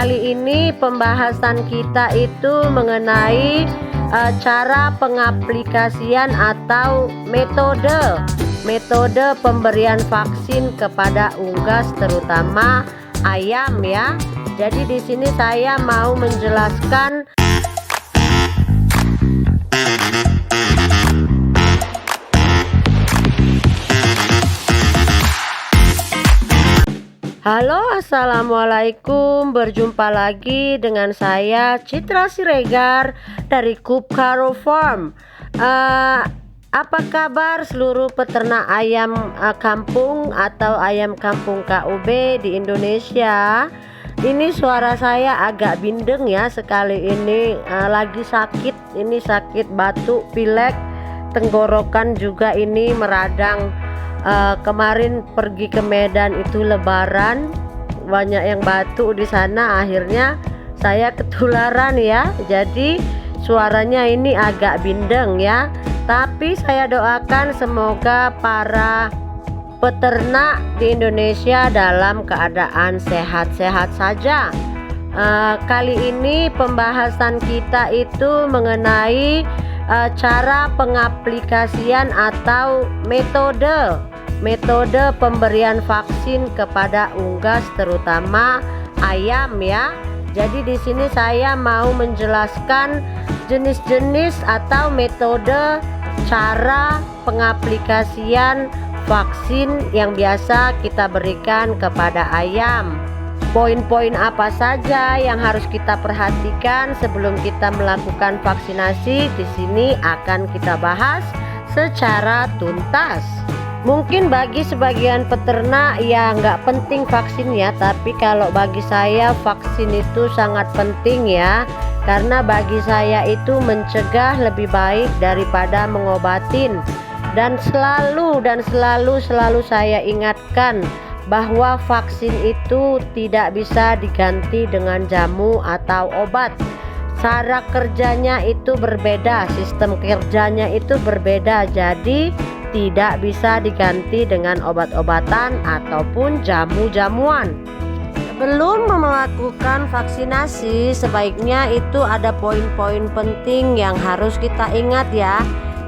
Kali ini pembahasan kita itu mengenai cara pengaplikasian atau metode pemberian vaksin kepada unggas, terutama ayam ya. Jadi di sini saya mau menjelaskan Halo, assalamualaikum. Berjumpa lagi dengan saya Citra Siregar dari Kupkaro Farm. Apa kabar seluruh peternak ayam kampung atau ayam kampung KUB di Indonesia? Ini suara saya agak bindeng ya sekali ini, lagi sakit. Ini sakit batuk, pilek, tenggorokan juga ini meradang. Kemarin pergi ke Medan itu lebaran, banyak yang batuk di sana, akhirnya saya ketularan ya. Jadi suaranya ini agak bindeng ya. Tapi saya doakan semoga para peternak di Indonesia dalam keadaan sehat-sehat saja. Kali ini pembahasan kita itu mengenai cara pengaplikasian atau metode pemberian vaksin kepada unggas, terutama ayam ya. Jadi di sini saya mau menjelaskan jenis-jenis atau metode cara pengaplikasian vaksin yang biasa kita berikan kepada ayam. Poin-poin apa saja yang harus kita perhatikan sebelum kita melakukan vaksinasi, di sini akan kita bahas secara tuntas. Mungkin bagi sebagian peternak ya nggak penting vaksin ya, tapi kalau bagi saya vaksin itu sangat penting ya. Karena bagi saya itu mencegah lebih baik daripada mengobatin. Dan selalu saya ingatkan bahwa vaksin itu tidak bisa diganti dengan jamu atau obat. Cara kerjanya itu berbeda, sistem kerjanya itu berbeda, jadi tidak bisa diganti dengan obat-obatan ataupun jamu-jamuan. Sebelum melakukan vaksinasi, sebaiknya itu ada poin-poin penting yang harus kita ingat ya.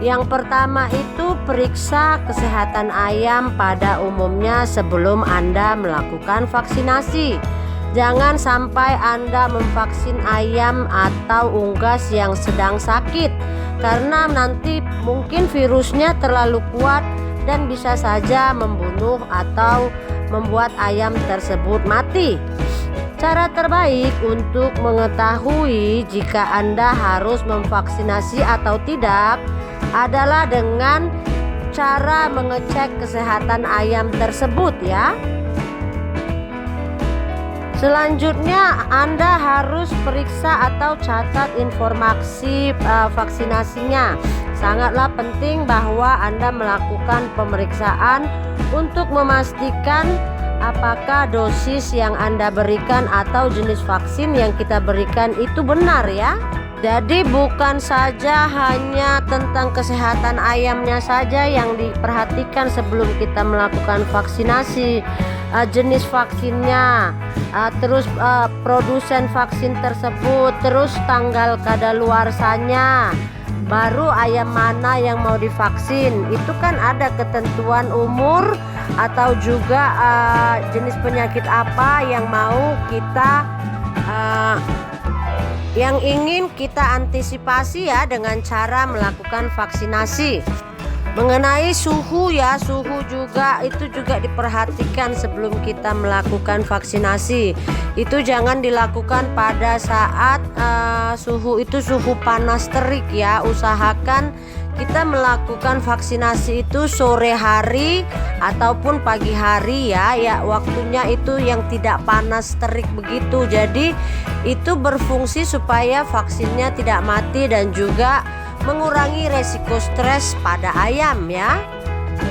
Yang pertama itu periksa kesehatan ayam pada umumnya sebelum Anda melakukan vaksinasi. Jangan sampai Anda memvaksin ayam atau unggas yang sedang sakit, karena nanti mungkin virusnya terlalu kuat dan bisa saja membunuh atau membuat ayam tersebut mati. Cara terbaik untuk mengetahui jika Anda harus memvaksinasi atau tidak adalah dengan cara mengecek kesehatan ayam tersebut ya. Selanjutnya Anda harus periksa atau catat informasi vaksinasinya. Sangatlah penting bahwa Anda melakukan pemeriksaan untuk memastikan apakah dosis yang Anda berikan atau jenis vaksin yang kita berikan itu benar ya. Jadi bukan saja hanya tentang kesehatan ayamnya saja yang diperhatikan sebelum kita melakukan vaksinasi, jenis vaksinnya, terus produsen vaksin tersebut, terus tanggal kadaluarsanya, baru ayam mana yang mau divaksin. Itu kan ada ketentuan umur atau juga jenis penyakit apa yang mau kita yang ingin kita antisipasi ya dengan cara melakukan vaksinasi. Mengenai suhu ya, suhu juga itu juga diperhatikan sebelum kita melakukan vaksinasi. Itu jangan dilakukan pada saat suhu itu suhu panas terik ya. Usahakan kita melakukan vaksinasi itu sore hari ataupun pagi hari ya, waktunya itu yang tidak panas terik begitu. Jadi itu berfungsi supaya vaksinnya tidak mati dan juga mengurangi resiko stres pada ayam ya.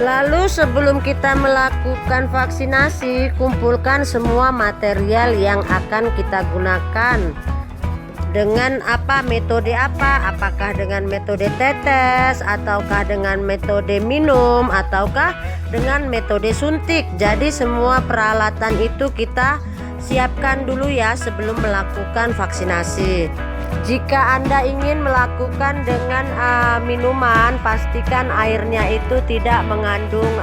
Lalu sebelum kita melakukan vaksinasi, kumpulkan semua material yang akan kita gunakan. Dengan metode apa? Apakah dengan metode tetes, ataukah dengan metode minum, ataukah dengan metode suntik. Jadi semua peralatan itu kita siapkan dulu ya sebelum melakukan vaksinasi. Jika Anda ingin melakukan dengan minuman, pastikan airnya itu tidak mengandung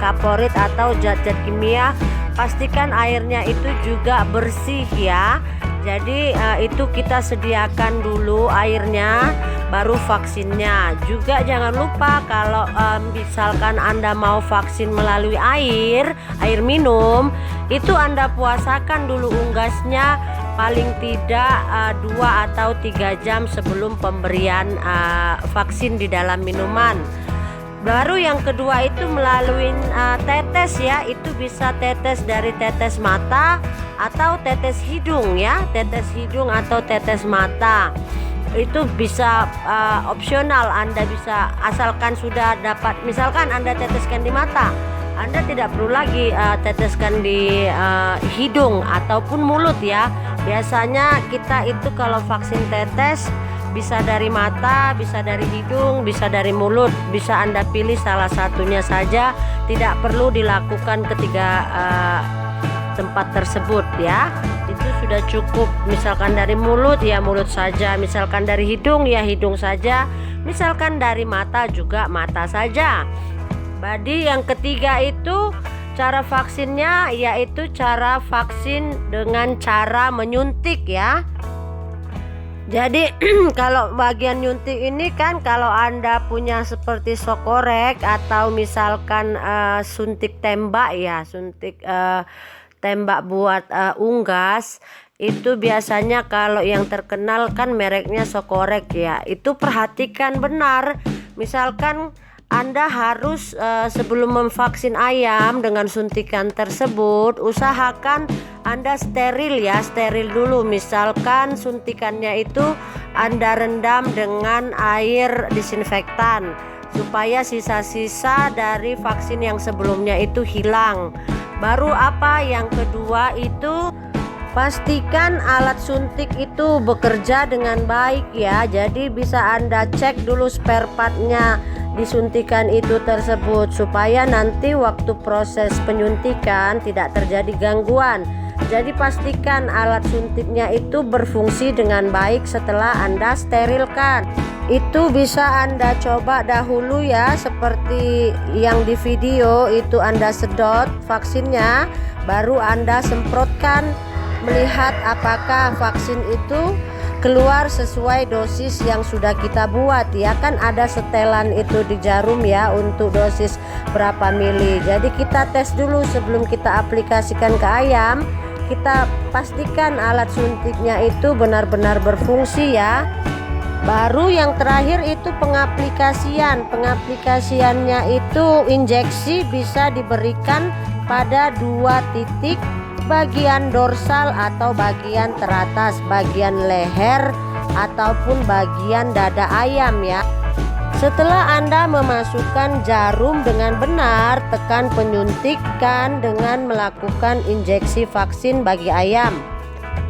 kaporit atau zat-zat kimia. Pastikan airnya itu juga bersih ya. Jadi itu kita sediakan dulu airnya, baru vaksinnya. Juga jangan lupa kalau misalkan Anda mau vaksin melalui air minum, itu Anda puasakan dulu unggasnya paling tidak 2 atau 3 jam sebelum pemberian vaksin di dalam minuman. Baru yang kedua itu melalui tetes ya, itu bisa tetes dari tetes mata atau tetes hidung ya, tetes hidung atau tetes mata. Itu bisa opsional, Anda bisa asalkan sudah dapat, misalkan Anda teteskan di mata, Anda tidak perlu lagi teteskan di hidung ataupun mulut ya. Biasanya kita itu kalau vaksin tetes bisa dari mata, bisa dari hidung, bisa dari mulut. Bisa Anda pilih salah satunya saja, tidak perlu dilakukan ketiga tempat tersebut ya. Itu sudah cukup. Misalkan dari mulut ya mulut saja, misalkan dari hidung ya hidung saja, misalkan dari mata juga mata saja. Jadi yang ketiga itu cara vaksinnya yaitu cara vaksin dengan cara menyuntik ya. Jadi kalau bagian nyuntik ini kan kalau Anda punya seperti sokorek atau misalkan suntik tembak ya, suntik tembak buat unggas, itu biasanya kalau yang terkenal kan mereknya sokorek ya. Itu perhatikan benar, misalkan Anda harus sebelum memvaksin ayam dengan suntikan tersebut, usahakan Anda steril ya, steril dulu. Misalkan suntikannya itu Anda rendam dengan air disinfektan supaya sisa-sisa dari vaksin yang sebelumnya itu hilang. Baru apa yang kedua itu pastikan alat suntik itu bekerja dengan baik ya. Jadi bisa Anda cek dulu spare partnya disuntikan itu tersebut supaya nanti waktu proses penyuntikan tidak terjadi gangguan. Jadi pastikan alat suntiknya itu berfungsi dengan baik setelah Anda sterilkan. Itu bisa Anda coba dahulu ya, seperti yang di video itu Anda sedot vaksinnya, baru Anda semprotkan, melihat apakah vaksin itu keluar sesuai dosis yang sudah kita buat ya. Kan ada setelan itu di jarum ya untuk dosis berapa mili. Jadi kita tes dulu sebelum kita aplikasikan ke ayam. Kita pastikan alat suntiknya itu benar-benar berfungsi ya. Baru yang terakhir itu pengaplikasian. Pengaplikasiannya itu injeksi bisa diberikan pada 2 titik bagian dorsal atau bagian teratas, bagian leher ataupun bagian dada ayam ya. Setelah Anda memasukkan jarum dengan benar, tekan penyuntikan dengan melakukan injeksi vaksin bagi ayam.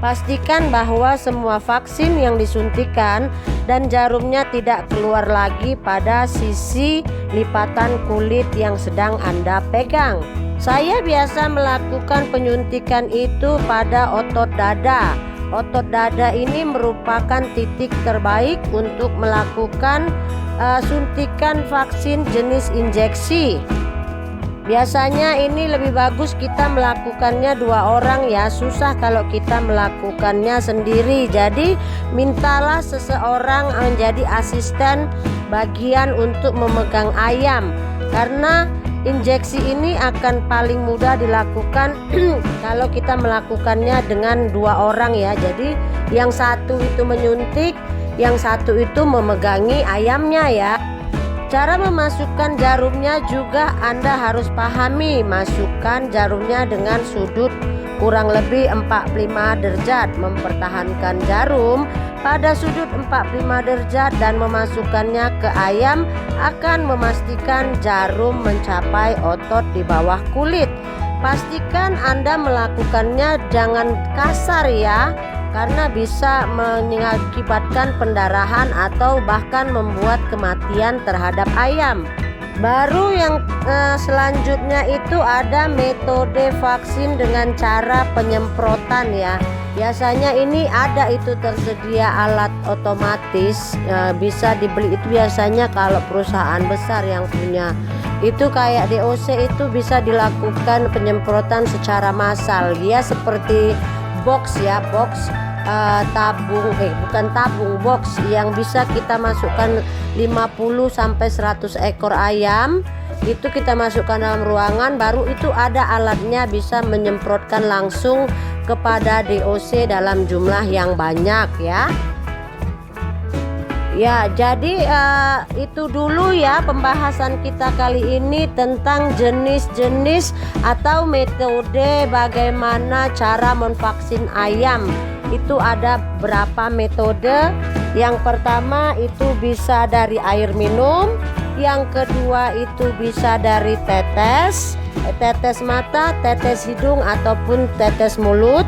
Pastikan bahwa semua vaksin yang disuntikan dan jarumnya tidak keluar lagi pada sisi lipatan kulit yang sedang Anda pegang. Saya biasa melakukan penyuntikan itu pada otot dada. Otot dada ini merupakan titik terbaik untuk melakukan suntikan vaksin jenis injeksi. Biasanya ini lebih bagus kita melakukannya 2 orang ya. Susah kalau kita melakukannya sendiri. Jadi mintalah seseorang menjadi asisten bagian untuk memegang ayam, karena injeksi ini akan paling mudah dilakukan kalau kita melakukannya dengan 2 orang ya. Jadi yang satu itu menyuntik, yang satu itu memegangi ayamnya ya. Cara memasukkan jarumnya juga Anda harus pahami. Masukkan jarumnya dengan sudut kurang lebih 45 derajat. Mempertahankan jarum pada sudut 45 derajat dan memasukkannya ke ayam akan memastikan jarum mencapai otot di bawah kulit. Pastikan Anda melakukannya jangan kasar ya, karena bisa mengakibatkan pendarahan atau bahkan membuat kematian terhadap ayam. Baru yang selanjutnya itu ada metode vaksin dengan cara penyemprotan ya. Biasanya ini ada itu tersedia alat otomatis, bisa dibeli itu biasanya kalau perusahaan besar yang punya. Itu kayak DOC itu bisa dilakukan penyemprotan secara massal. Dia seperti box ya, box tabung bukan tabung, box yang bisa kita masukkan 50 sampai 100 ekor ayam. Itu kita masukkan dalam ruangan, baru itu ada alatnya bisa menyemprotkan langsung kepada DOC dalam jumlah yang banyak ya. Ya, jadi itu dulu ya pembahasan kita kali ini tentang jenis-jenis atau metode bagaimana cara memvaksin ayam. Itu ada berapa metode. Yang pertama itu bisa dari air minum, yang kedua itu bisa dari tetes mata, tetes hidung ataupun tetes mulut.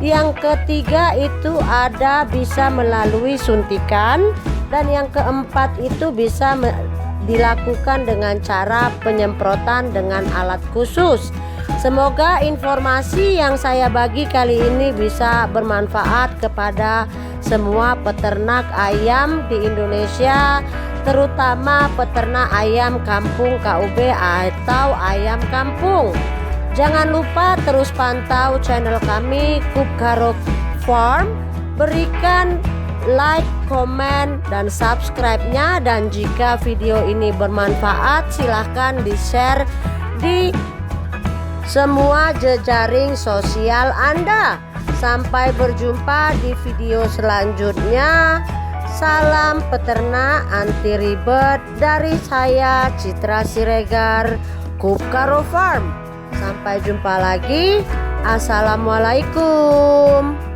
Yang ketiga itu ada bisa melalui suntikan, dan yang keempat itu bisa dilakukan dengan cara penyemprotan dengan alat khusus. Semoga informasi yang saya bagi kali ini bisa bermanfaat kepada semua peternak ayam di Indonesia, terutama peternak ayam kampung KUB atau ayam kampung. Jangan lupa terus pantau channel kami Kupkaro Farm, berikan like, komen, dan subscribe-nya, dan jika video ini bermanfaat silahkan di-share di semua jejaring sosial Anda. Sampai berjumpa di video selanjutnya. Salam peternak anti ribet dari saya Citra Siregar, Kupkaro Farm. Sampai jumpa lagi. Assalamualaikum.